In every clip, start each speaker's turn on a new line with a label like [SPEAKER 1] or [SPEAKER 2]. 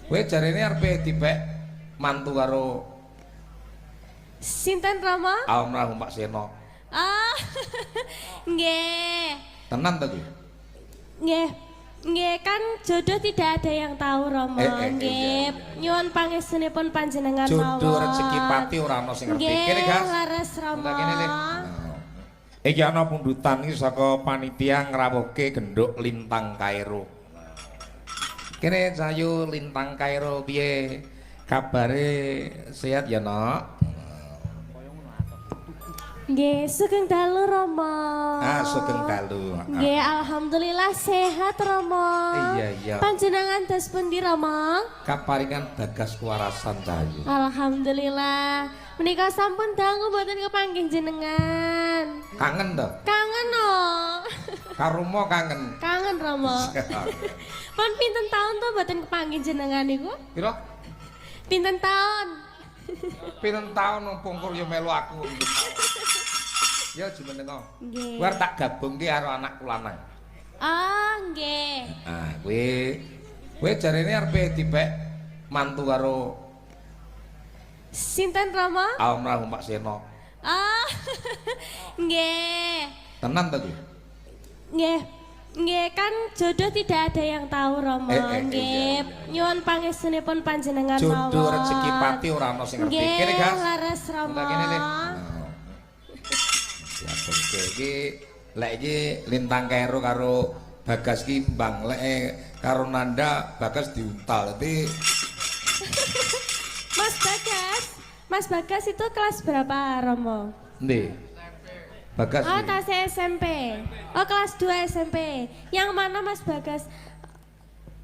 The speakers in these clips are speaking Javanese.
[SPEAKER 1] Kowe jarene arep dipek mantu karo
[SPEAKER 2] Sinten Rama?
[SPEAKER 1] almarhum Pak Seno.
[SPEAKER 2] Ah, nggih.
[SPEAKER 1] Tenan to kuwi?
[SPEAKER 2] Nggih. Nggih kan jodoh tidak ada yang tahu Rama. Nggih. Nyuwun pangestunipun panjenengan mawon.
[SPEAKER 1] Jodoh rezeki pati ora ana sing ngerti. Kene Gas.
[SPEAKER 2] Laras Rama.
[SPEAKER 1] Kene Le. Iki ana pundutan iki saka panitia ngrawuhke genduk Lintang Kairo. Kene sayu Lintang Kairo piye? Kabare sehat ya, Nok?
[SPEAKER 2] Nggih, sugeng dalu Rama.
[SPEAKER 1] Ah, sugeng dalu.
[SPEAKER 2] Nggih, alhamdulillah sehat Rama.
[SPEAKER 1] Iya.
[SPEAKER 2] Panjenengan dos pundi Rama?
[SPEAKER 1] Kaparingan bagas kuwarasan Cahayu.
[SPEAKER 2] Alhamdulillah. Menika sampun dangu mboten kepanggih jenengan.
[SPEAKER 1] Kangen to?
[SPEAKER 2] Kangen no.
[SPEAKER 1] Karumo kangen.
[SPEAKER 2] Kangen Rama. Pun pinten taun to mboten kepanggih jenengan niku?
[SPEAKER 1] Piro?
[SPEAKER 2] Pinten taun?
[SPEAKER 1] Pinten taun pungkur yo melu aku. Ya jumenengo.
[SPEAKER 2] Nggih.
[SPEAKER 1] War tak gabungke karo anakku lanang.
[SPEAKER 2] Ah, nggih.
[SPEAKER 1] Ah, kowe jarene arep dipek mantu karo
[SPEAKER 2] Sinten Rama?
[SPEAKER 1] almarhum Pak Seno.
[SPEAKER 2] Ah, nggih.
[SPEAKER 1] Tenan to kuwi?
[SPEAKER 2] Nggih. Nggih kan jodoh tidak ada yang tahu Rama. Nggih. Nyuwun pangestunipun panjenengan mawon.
[SPEAKER 1] Jodoh rezeki pati ora ana sing ngerti. Kene Gas.
[SPEAKER 2] Laras Rama.
[SPEAKER 1] Kene Le. Siapke iki lek iki Lintang Kairo karo Bagas ki mbang lek karo Nanda Bagas diuntal. Dadi
[SPEAKER 2] Mas Bagas itu kelas berapa Romo?
[SPEAKER 1] Ndi? Bagas.
[SPEAKER 2] Oh, tas SMP. Oh, kelas 2 SMP. Yang mana Mas Bagas?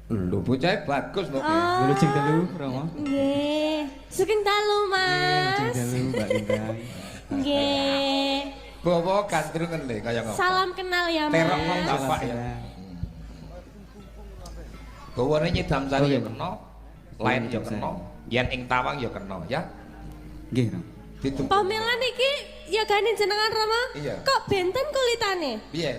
[SPEAKER 1] Lho bocah bagus lho.
[SPEAKER 3] Lho cing telu Romo.
[SPEAKER 2] Nggih. Sugeng dalu, Mas.
[SPEAKER 3] Cing telu Mbak Linda.
[SPEAKER 2] Nggih.
[SPEAKER 1] Bawa gandrungen le kaya ngopo.
[SPEAKER 2] Salam kenal ya, Mas.
[SPEAKER 1] Terok wong bapak ya. Bawane nyidam sari ya kena, lain ya kena, yen ing tawang ya kena ya.
[SPEAKER 3] Nggih, Romo.
[SPEAKER 2] Pamilan iki ya gane jenengan Rama?
[SPEAKER 1] Iya.
[SPEAKER 2] Kok benten kulitane?
[SPEAKER 1] Piye?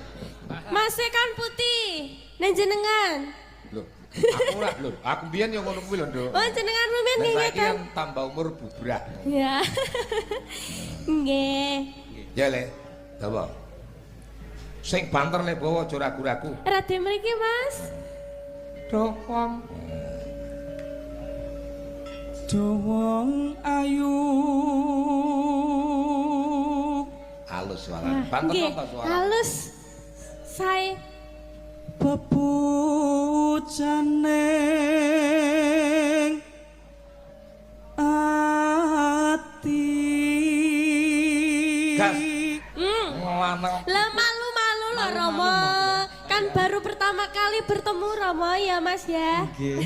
[SPEAKER 2] Masih kan putih. Nang jenengan.
[SPEAKER 1] Lho, aku ora lho, aku biyen ya ngono kuwi lho, Nduk.
[SPEAKER 2] Oh, jenengan rumen
[SPEAKER 1] Nek
[SPEAKER 2] nggih
[SPEAKER 1] saiki
[SPEAKER 2] kan?
[SPEAKER 1] kan tambah umur bubrah.
[SPEAKER 2] Ya. Nggih.
[SPEAKER 1] Ya Le, dawa. Sing banter le bawa aja ragu-ragu.
[SPEAKER 2] Rade mriki, Mas.
[SPEAKER 1] Dowong
[SPEAKER 3] Dowong ayu.
[SPEAKER 1] halus suara. Banter
[SPEAKER 2] Nggih,
[SPEAKER 1] apa suara?
[SPEAKER 2] halus. Sae
[SPEAKER 3] Bebujaning ati.
[SPEAKER 1] Gas. Lanang.
[SPEAKER 2] lah malu-malu loh Romo. Kan baru pertama kali bertemu Romo ya Mas ya.
[SPEAKER 3] Nggih.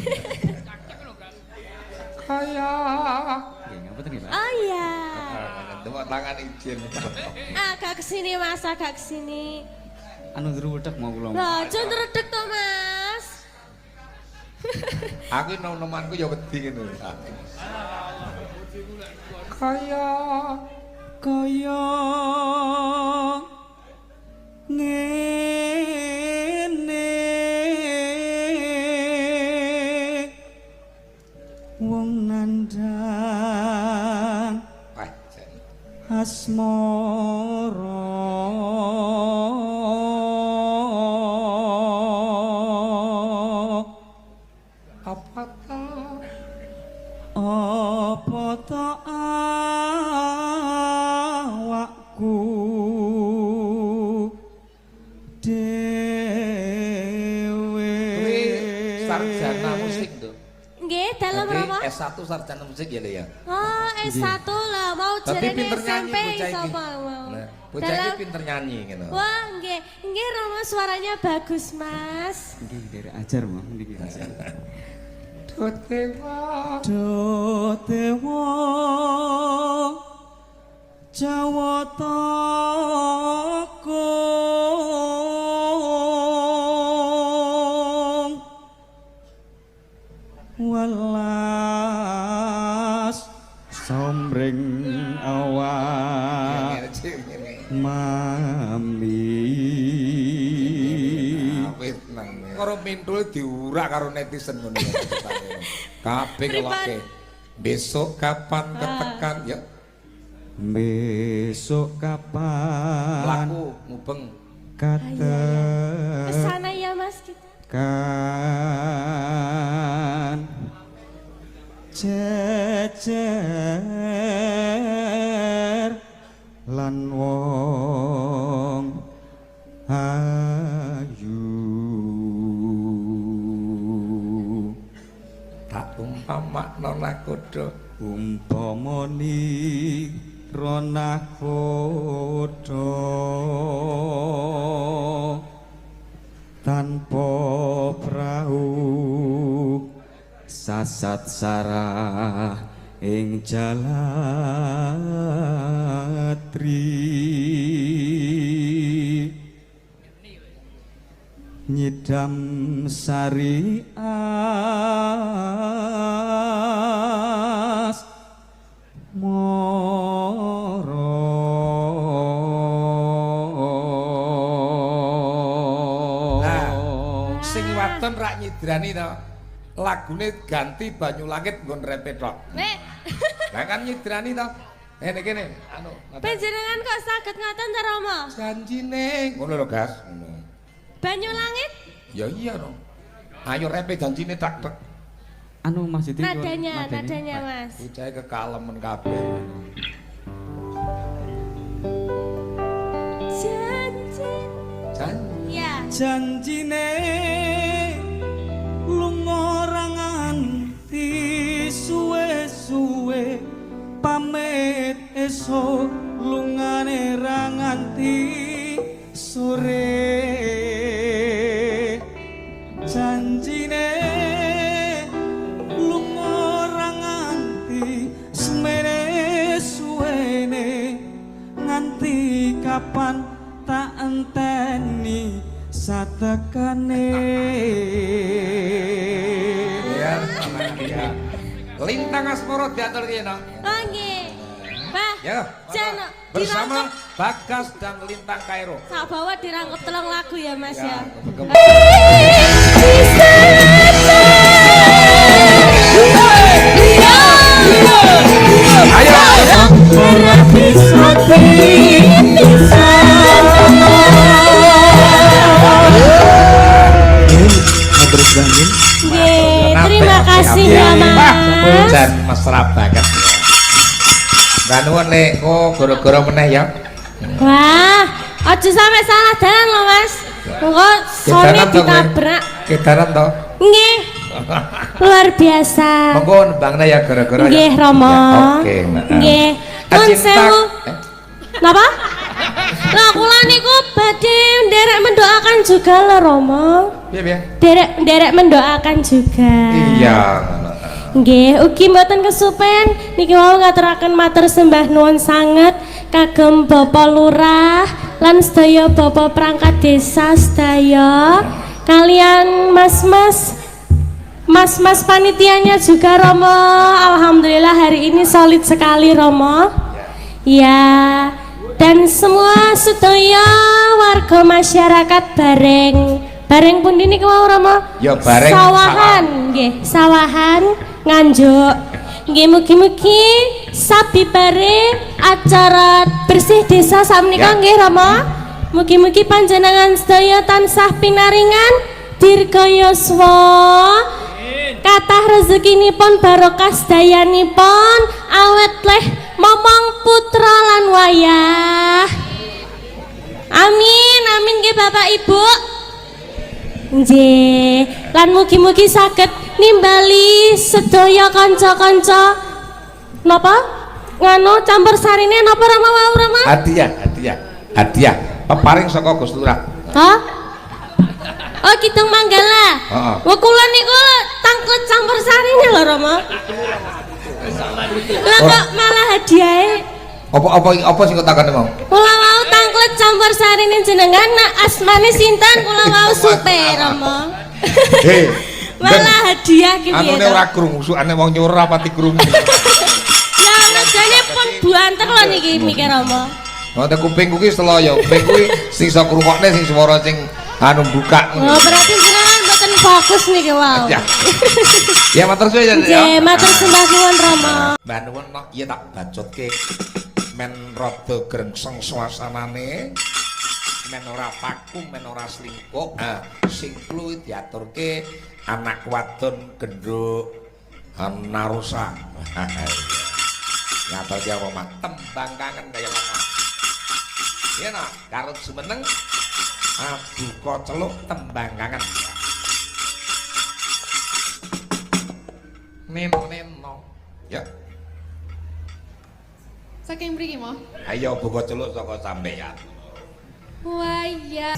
[SPEAKER 1] Kaya.
[SPEAKER 3] Nggih, ngapa to nggih, Pak?
[SPEAKER 2] Oh iya.
[SPEAKER 1] Tepuk tangan izin.
[SPEAKER 2] Agak kesini Mas, agak kesini.
[SPEAKER 3] Anu ndruwedeg mau kula.
[SPEAKER 2] Loh, jun redek to Mas.
[SPEAKER 1] Aku nom-nomanku ya wedi ngono. Kaya
[SPEAKER 3] Kaya ngene wong nandang asmara
[SPEAKER 1] apa ta?
[SPEAKER 3] apa ta awakku dewe
[SPEAKER 1] Sarjana musik tuh.
[SPEAKER 2] Nggih, dalam
[SPEAKER 1] Berarti
[SPEAKER 2] Romo.
[SPEAKER 1] S1 sarjana musik ya Le ya.
[SPEAKER 2] Oh, S1 lah mau
[SPEAKER 1] Tapi
[SPEAKER 2] jarene
[SPEAKER 1] pinter nyanyi
[SPEAKER 2] SMP
[SPEAKER 1] bocah iki.
[SPEAKER 2] sapa mau.
[SPEAKER 1] Nah, bocah iki pinter nyanyi gitu.
[SPEAKER 2] Wah, nggih. Nggih Romo suaranya bagus, Mas.
[SPEAKER 3] nggih dari ajar mau niki ajar
[SPEAKER 1] Dewa
[SPEAKER 3] Dewa Jawata kong welas somring awak mami
[SPEAKER 1] Awit nang. Karo mintul diurak karo netizen ngono ya. Kabeh keloke. Besok kapan ketekan ya?
[SPEAKER 3] Besok kapan
[SPEAKER 1] Laku mubeng.
[SPEAKER 2] Kesana ya Mas kita.
[SPEAKER 3] Kan cecer lan wong ayu
[SPEAKER 1] Tak umpamakno nakoda
[SPEAKER 3] umpamani ronakoda tanpa prau sasat sarah ing jalatri nyidam sari as moro
[SPEAKER 1] sing wadon rak nyidrani to. Lagune ganti banyu langit nggon repet tok.
[SPEAKER 2] Nek.
[SPEAKER 1] Lah kan nyidrani to. Kene anu.
[SPEAKER 2] Panjenengan kok saged ngoten ta Rama?
[SPEAKER 1] Janjine ngono lho, Gas. Ngono.
[SPEAKER 2] Banyu langit?
[SPEAKER 1] Ya iya dong. Ayo repet janjine tak tek.
[SPEAKER 3] anu Mas Didi
[SPEAKER 2] Nadanya Mas.
[SPEAKER 1] Ucahe kekalemen kabeh.
[SPEAKER 2] Janji. Ya.
[SPEAKER 3] janjine lunga ra nganti suwe-suwe pamit esuk lungane ra nganti sore janjine lunga ra nganti semene suwene nganti kapan tak enteni satekane
[SPEAKER 1] Ya, ya. Lintang Asmara diatur kene.
[SPEAKER 2] Oh nggih. Bah.
[SPEAKER 1] Ya.
[SPEAKER 2] Jano,
[SPEAKER 1] Bersama Bagas dan Lintang Kairo.
[SPEAKER 2] sak bawa dirangkep telung lagu ya Mas ya.
[SPEAKER 1] Ayo.
[SPEAKER 2] Nggih, terima kasih ya Mas.
[SPEAKER 1] Dan mesra banget. Mbak nuwun nek gara-gara meneh ya.
[SPEAKER 2] Wah, aja sampe salah dalan lho Mas. Monggo sone ditabrak.
[SPEAKER 1] Kedaran to.
[SPEAKER 2] Nggih. Luar biasa.
[SPEAKER 1] Monggo nembangne ya gara-gara ya.
[SPEAKER 2] Nggih, Rama.
[SPEAKER 1] Ya, oke, Mbak.
[SPEAKER 2] Nggih. Nuwun
[SPEAKER 1] Cinta-
[SPEAKER 2] sewu. Napa? Lah kula niku badhe nderek mendoakan juga lho Rama.
[SPEAKER 1] Piye?
[SPEAKER 2] Nderek mendoakan juga.
[SPEAKER 1] Iya.
[SPEAKER 2] Nggih, ugi mboten kesupen niki wau ngaturaken matur sembah nuwun sanget kagem Bapak Lurah lan sedaya Bapak perangkat desa sedaya kalian mas-mas panitianya juga Romo. Alhamdulillah hari ini solid sekali Romo. Ya, dan semua sedaya warga masyarakat bareng pun ini kemau Romo.
[SPEAKER 1] Ya bareng
[SPEAKER 2] sawahan nggih, sawahan nganjuk. Nggih mugi-mugi sabibare acara bersih desa sakmenika nggih Romo. Mugi-mugi panjenengan sedaya tansah pinaringan dirgayaswa. Kathah rezekinipun barokah sedayanipun awet leh momong putra lan wayah. Amin, amin nggih Bapak Ibu. Nggih, lan mugi-mugi saged nimbali sedaya kanca-kanca napa? Nganu campur sarine napa Rama wau Rama?
[SPEAKER 1] Hadiah. Peparing saka Gus Lurah.
[SPEAKER 2] Hah? Oh, Kidung Manggala.
[SPEAKER 1] Heeh.
[SPEAKER 2] Wah, kula niku tangklet campur sarine lho Rama. Lah kok malah hadiahe
[SPEAKER 1] Apa sing kok takane mau?
[SPEAKER 2] kula wau tangklet campur sarine jenengan nak asmane sinten kula wau supe Rama.
[SPEAKER 1] Hei.
[SPEAKER 2] Malah hadiah ki piye
[SPEAKER 1] Anune
[SPEAKER 2] to?
[SPEAKER 1] ora krungu, sukane wong nyuruh pati krungu.
[SPEAKER 2] Ya regane pun buanter lho niki mikir Rama.
[SPEAKER 1] Ngoten kupingku ki seloyo, kuping kuwi sing iso krungokne sing swara sing anu buka.
[SPEAKER 2] Oh, berarti jenengan mboten fokus nih wow.
[SPEAKER 1] Ya. Ya matur suwun ya.
[SPEAKER 2] Nggih, matur sembah nuwun Rama.
[SPEAKER 1] Mbah nuwun nok iya tak bacotke men rada grengseng suasanane. Men ora paku, men ora slingkuh. Sing klu diaturke anak wadon genduk Narusa. Ngatur ki apa mah tembang kangen kaya ngono. Iya nak, karut semeneng buka celuk tembang kangen. Neno. Ya.
[SPEAKER 4] Saking mriki mo?
[SPEAKER 1] Ayo buka celuk saka sampeyan.
[SPEAKER 4] Waya.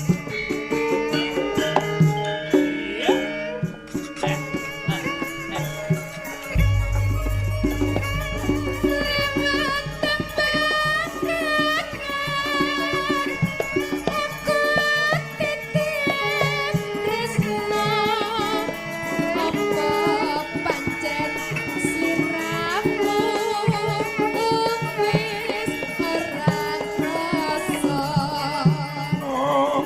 [SPEAKER 1] Oh.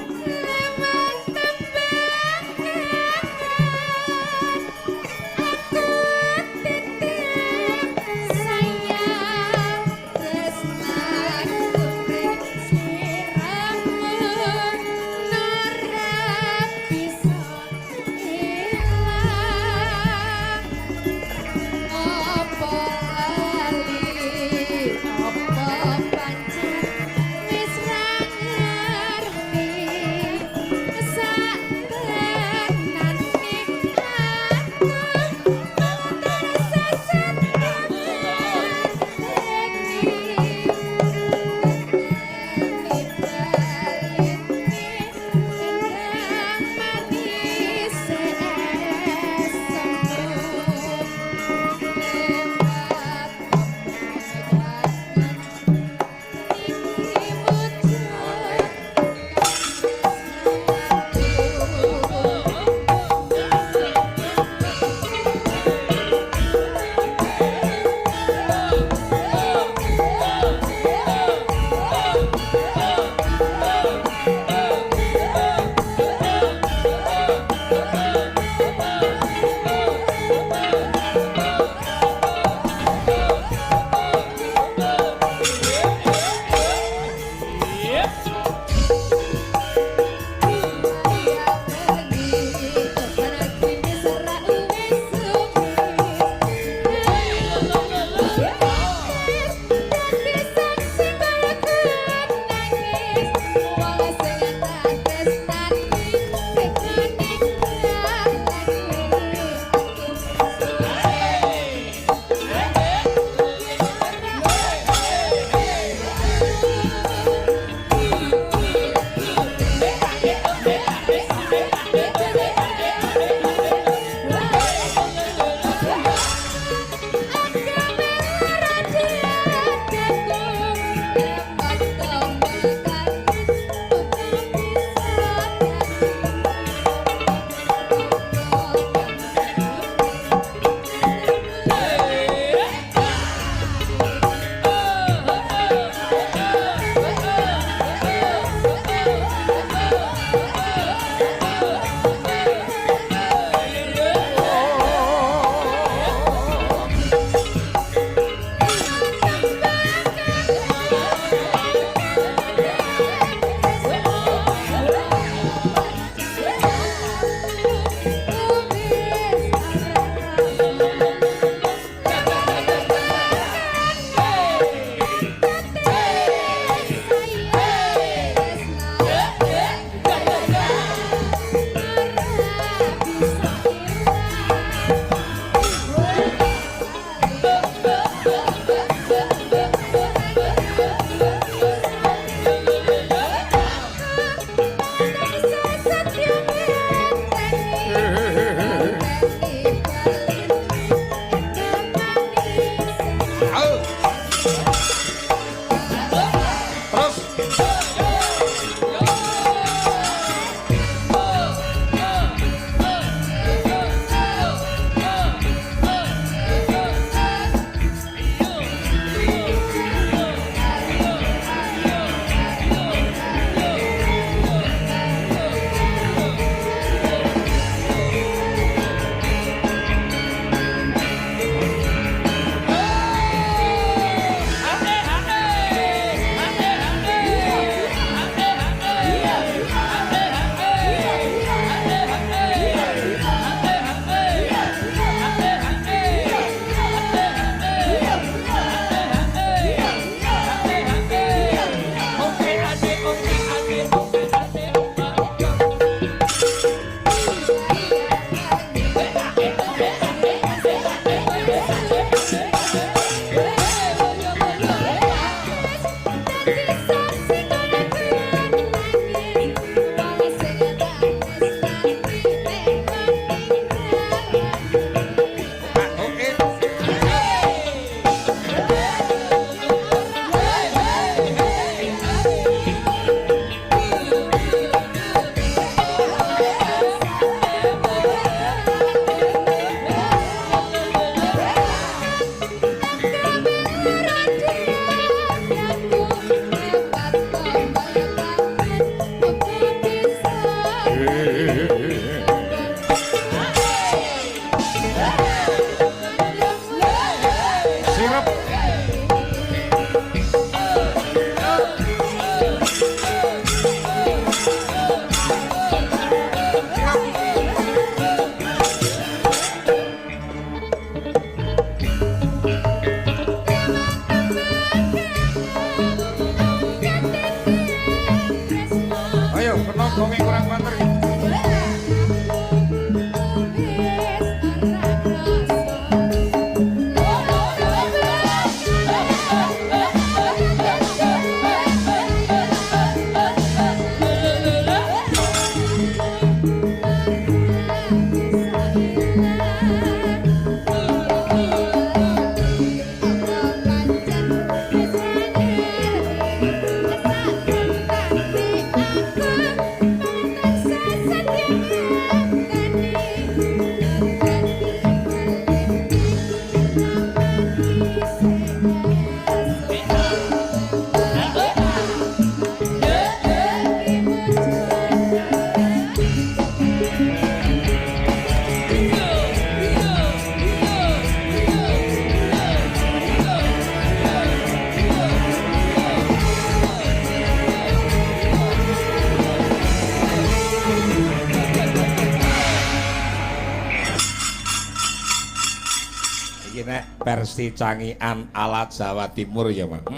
[SPEAKER 1] Iki nek versi cangian ala Jawa Timur ya, Mak.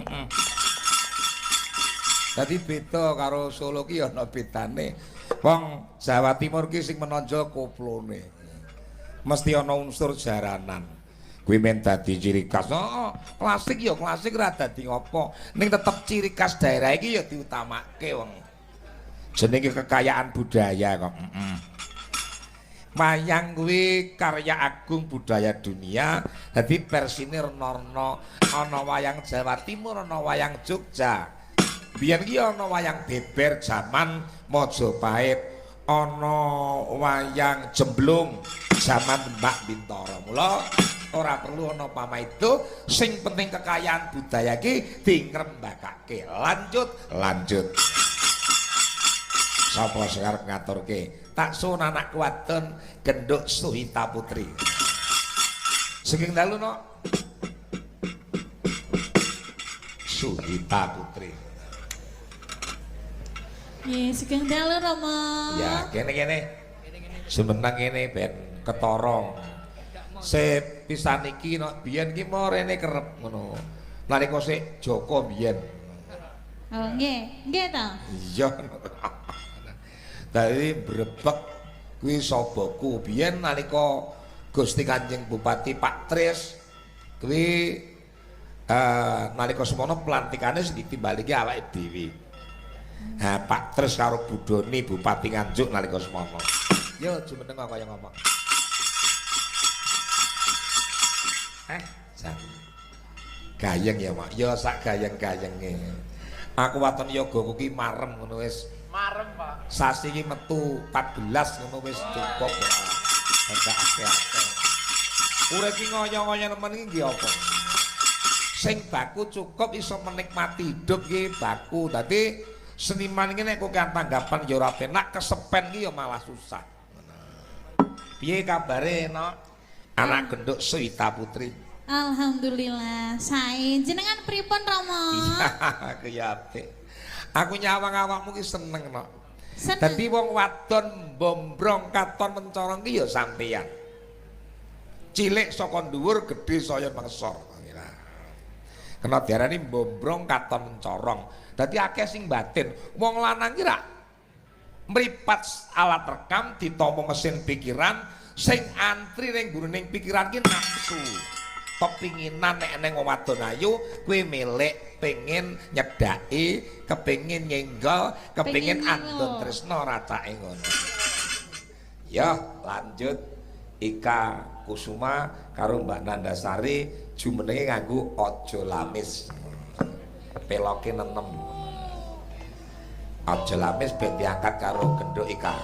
[SPEAKER 1] Dadi beda karo Solo ki ana bedane. Wong Jawa Timur ki sing menonjol koplone. Mesti ana unsur jaranan. Kuwi men dadi ciri khas. Oh, klasik ya klasik ra dadi ngopo. Ning tetep ciri khas daerah iki ya diutamake wong. Jenenge kekayaan budaya kok. Wayang kuwi karya agung budaya dunia. Dadi versine rena-rena ana wayang Jawa Timur, ana wayang Jogja. Biyen iki ana wayang beber jaman Majapahit, ana wayang jemblung jaman Mbak Bintoro. Mula ora perlu ana pamaido, sing penting kekayaan budaya iki dingrembakake. Lanjut. Sapa sing arep ngaturke? Tak sun anakku wadon Genduk Suhita Putri. Saking dalu no. Suhita Putri.
[SPEAKER 4] Nggih, sugeng dalu Rama.
[SPEAKER 1] Ya, kene. Semenang kene ben ketara. Sepisan iki no biyen iki mau rene kerep ngono. Nalika sik Joko biyen.
[SPEAKER 4] Oh, nggih ta.
[SPEAKER 1] Iya. Dari Brebek kuwi soboku biyen nalika Gusti Kanjeng Bupati Pak Tris kuwi nalika semono pelantikane sing ditimbalike awake dhewe. Ha Pak Tris karo Budoni Bupati Nganjuk nalika semono. Yo jumeneng kaya ngomong. Jan. Gayeng ya, Mak. Yo sak gayeng-gayenge. Aku waton yogaku ki marem ngono wis.
[SPEAKER 5] Marem, Pak.
[SPEAKER 1] Sasi iki metu 14 ngono wis cukup ya. Enggak akeh-akeh. Urip iki ngoyo-ngoyo nemen iki nggih apa? Sing baku cukup iso menikmati hidup iki baku. Dadi seniman iki nek kok tanggapan ya ora penak, kesepen iki ya malah susah. Piye kabare, Nok? Anak genduk Suhita Putri.
[SPEAKER 4] Alhamdulillah, sae. Jenengan pripun Rama?
[SPEAKER 1] Aku ya apik. Aku nyawang awakmu ki seneng, Nok.
[SPEAKER 4] Seneng.
[SPEAKER 1] Dadi wong wadon bombrong katon mencorong ki ya sampeyan. Cilik saka dhuwur, gedhe saya mengsor. Kena diarani bombrong katon mencorong. Dadi akeh sing batin. Wong lanang ki ra mripat alat rekam ditampa mesin pikiran, sing antri ning guruning pikiran ki nafsu. Kepinginan nek neng wong wadon ayu kuwi milik pengen nyedaki, kepengin nyenggol, kepengin andon tresno racake ngono. Ya, lanjut Ika Kusuma karo Mbak Nandasari jumenenge nganggo Aja Lamis. Peloke nenem. Aja Lamis ben diangkat karo genduk Ika.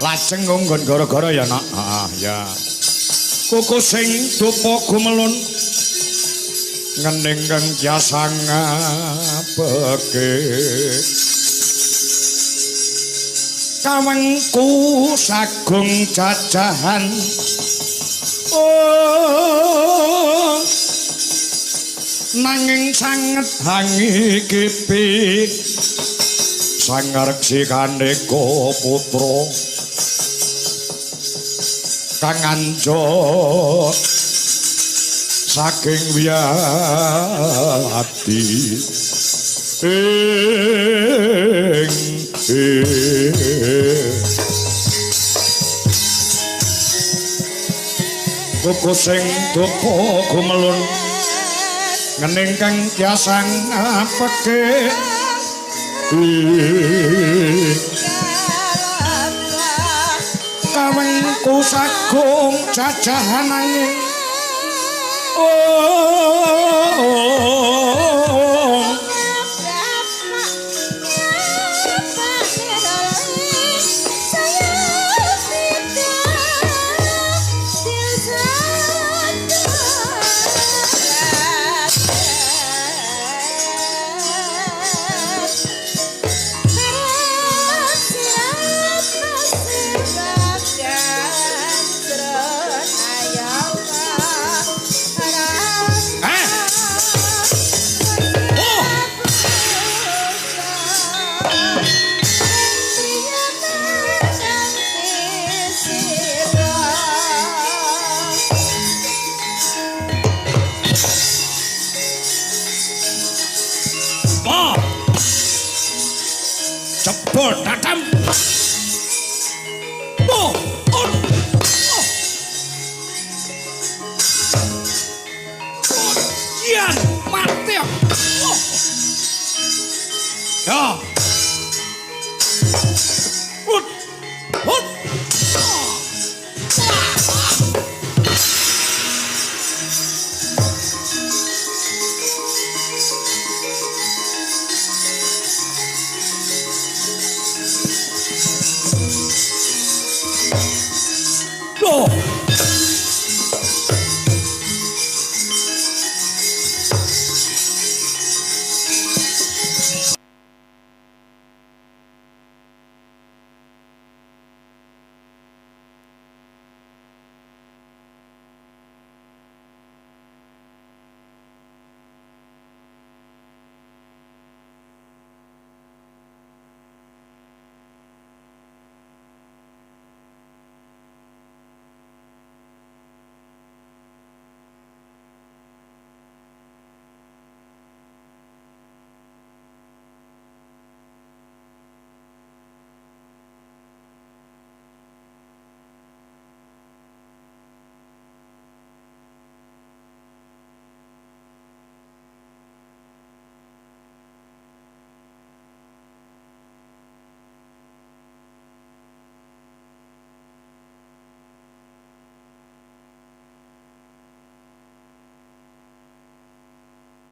[SPEAKER 6] Lajeng nggon gara-gara ya Nak. Ya. Kuku sing dupa gumelun ngening kang jasa ngabeke. Kawengku sagung jajahan. Oh. Nanging sanget hangi kipik sangarksi kaneka putra kang anjo saking wiyati kuku sing dupa gumelun ngening kang tiasa ngapeke kawengku sagung jajahan angin bol dadam. Oh, oh. Yan, mati. Oh. Ya.